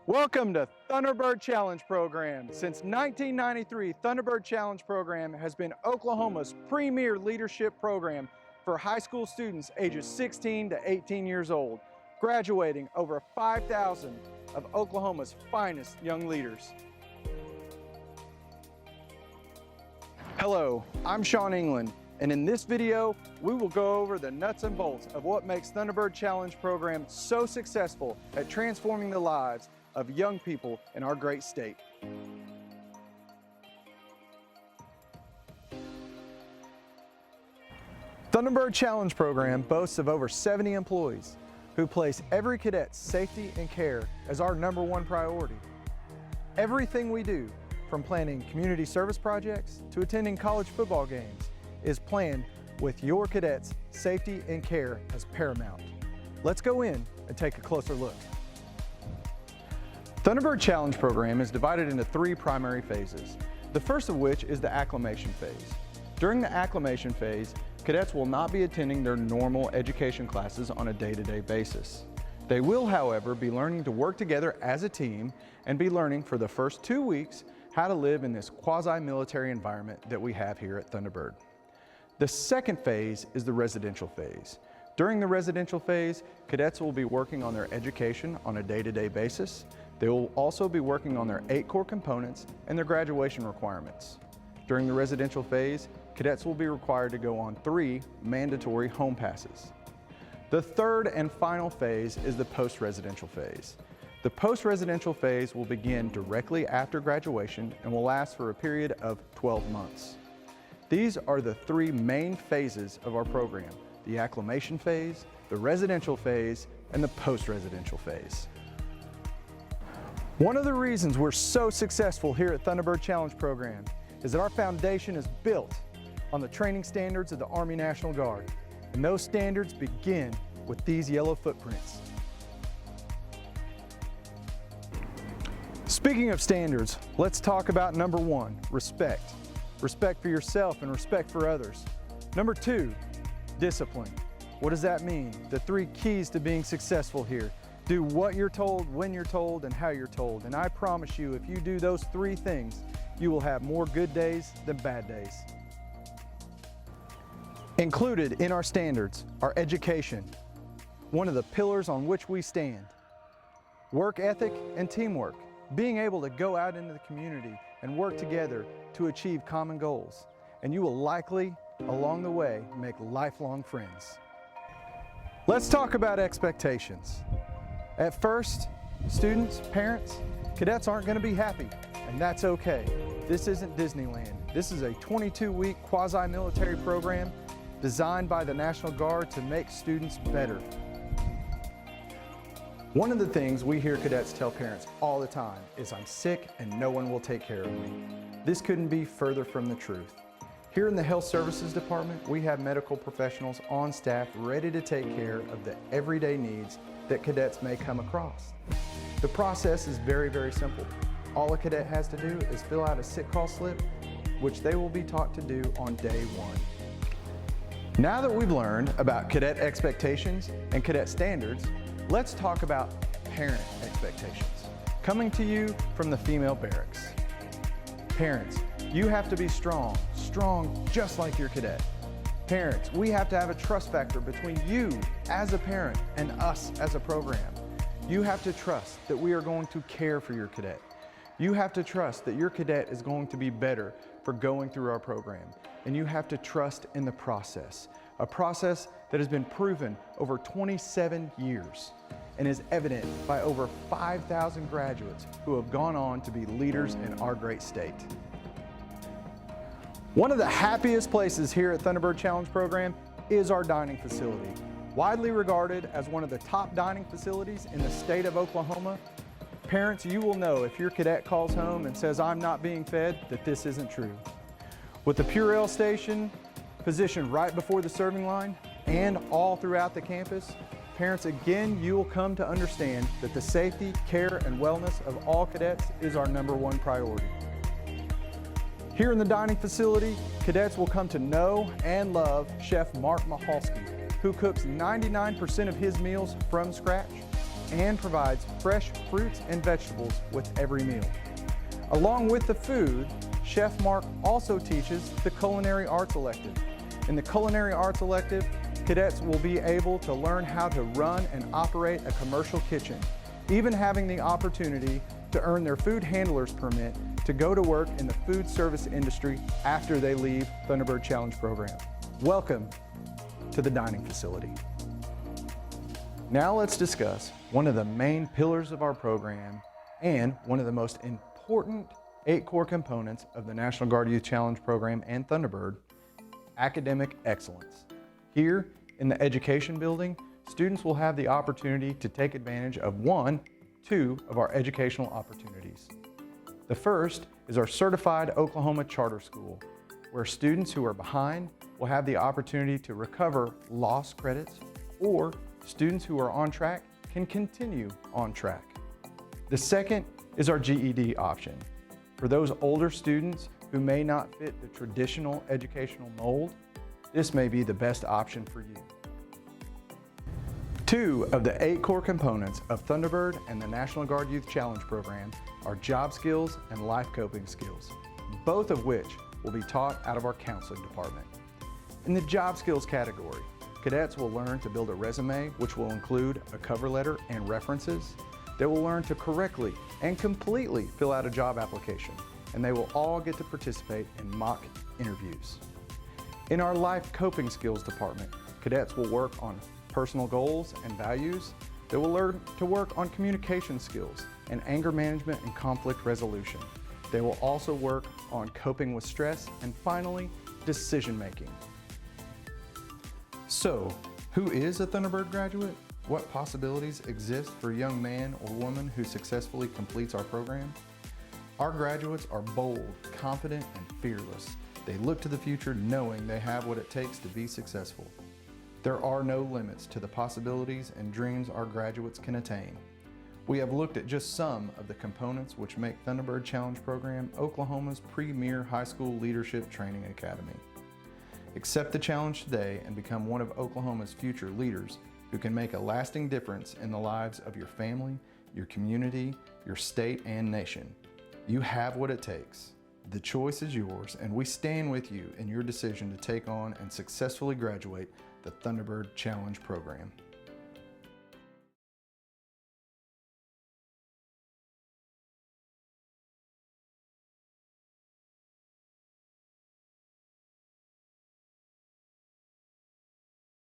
Welcome to Thunderbird Challenge Program. Since 1993, Thunderbird Challenge Program has been Oklahoma's premier leadership program for high school students ages 16 to 18 years old, graduating over 5,000 of Oklahoma's finest young leaders. Hello, I'm Shawn England, and in this video, we will go over the nuts and bolts of what makes Thunderbird Challenge Program so successful at transforming the lives of young people in our great state. Thunderbird Challenge Program boasts of over 70 employees who place every cadet's safety and care as our #1 priority. Everything we do, from planning community service projects to attending college football games, is planned with your cadets' safety and care as paramount. Let's go in and take a closer look. Thunderbird Challenge Program is divided into 3 primary phases, the first of which is the acclimation phase. During the acclimation phase, cadets will not be attending their normal education classes on a day-to-day basis. They will, however, be learning to work together as a team and be learning for the first 2 weeks how to live in this quasi-military environment that we have here at Thunderbird. The second phase is the residential phase. During the residential phase, cadets will be working on their education on a day-to-day basis. They will also be working on their 8 core components and their graduation requirements. During the residential phase, cadets will be required to go on 3 mandatory home passes. The third and final phase is the post-residential phase. The post-residential phase will begin directly after graduation and will last for a period of 12 months. These are the 3 main phases of our program: the acclimation phase, the residential phase, and the post-residential phase. One of the reasons we're so successful here at Thunderbird Challenge Program is that our foundation is built on the training standards of the Army National Guard, and those standards begin with these yellow footprints. Speaking of standards, let's talk about number 1, respect. Respect for yourself and respect for others. Number 2, discipline. What does that mean? The 3 keys to being successful here. Do what you're told, when you're told, and how you're told. And I promise you, if you do those 3 things, you will have more good days than bad days. Included in our standards are education, one of the pillars on which we stand, work ethic and teamwork, being able to go out into the community and work together to achieve common goals. And you will likely, along the way, make lifelong friends. Let's talk about expectations. At first, students, parents, cadets aren't going to be happy, and that's okay. This isn't Disneyland. This is a 22-week quasi-military program designed by the National Guard to make students better. One of the things we hear cadets tell parents all the time is, "I'm sick and no one will take care of me." This couldn't be further from the truth. Here in the Health Services Department, we have medical professionals on staff ready to take care of the everyday needs that cadets may come across. The process is very, very simple. All a cadet has to do is fill out a sick call slip, which they will be taught to do on day 1. Now that we've learned about cadet expectations and cadet standards, let's talk about parent expectations. Coming to you from the female barracks. Parents, you have to be strong just like your cadet. Parents, we have to have a trust factor between you as a parent and us as a program. You have to trust that we are going to care for your cadet. You have to trust that your cadet is going to be better for going through our program. And you have to trust in the process, a process that has been proven over 27 years and is evident by over 5,000 graduates who have gone on to be leaders in our great state. One of the happiest places here at Thunderbird Challenge Program is our dining facility. Widely regarded as one of the top dining facilities in the state of Oklahoma, parents, you will know if your cadet calls home and says, "I'm not being fed," that this isn't true. With the Purell station positioned right before the serving line and all throughout the campus, parents, again, you will come to understand that the safety, care, and wellness of all cadets is our #1 priority. Here in the dining facility, cadets will come to know and love Chef Mark Mahalski, who cooks 99% of his meals from scratch. and provides fresh fruits and vegetables with every meal. Along with the food, Chef Mark also teaches the Culinary Arts elective. In the Culinary Arts elective, cadets will be able to learn how to run and operate a commercial kitchen, even having the opportunity to earn their food handler's permit to go to work in the food service industry after they leave Thunderbird Challenge Program. Welcome to the dining facility. Now let's discuss one of the main pillars of our program and one of the most important 8 core components of the National Guard Youth Challenge Program and Thunderbird, academic excellence. Here in the education building, students will have the opportunity to take advantage of two of our educational opportunities. The first is our Certified Oklahoma Charter School, where students who are behind will have the opportunity to recover lost credits, or students who are on track can continue on track. The second is our GED option. For those older students who may not fit the traditional educational mold, this may be the best option for you. 2 of the 8 core components of Thunderbird and the National Guard Youth Challenge Program are job skills and life coping skills, both of which will be taught out of our counseling department. In the job skills category, cadets will learn to build a resume, which will include a cover letter and references. They will learn to correctly and completely fill out a job application, and they will all get to participate in mock interviews. In our life coping skills department, cadets will work on personal goals and values. They will learn to work on communication skills and anger management and conflict resolution. They will also work on coping with stress and finally, decision making. So, who is a Thunderbird graduate? What possibilities exist for a young man or woman who successfully completes our program? Our graduates are bold, confident, and fearless. They look to the future knowing they have what it takes to be successful. There are no limits to the possibilities and dreams our graduates can attain. We have looked at just some of the components which make Thunderbird Challenge Program Oklahoma's premier high school leadership training academy. Accept the challenge today and become one of Oklahoma's future leaders who can make a lasting difference in the lives of your family, your community, your state, and nation. You have what it takes. The choice is yours, and we stand with you in your decision to take on and successfully graduate the Thunderbird Challenge Program.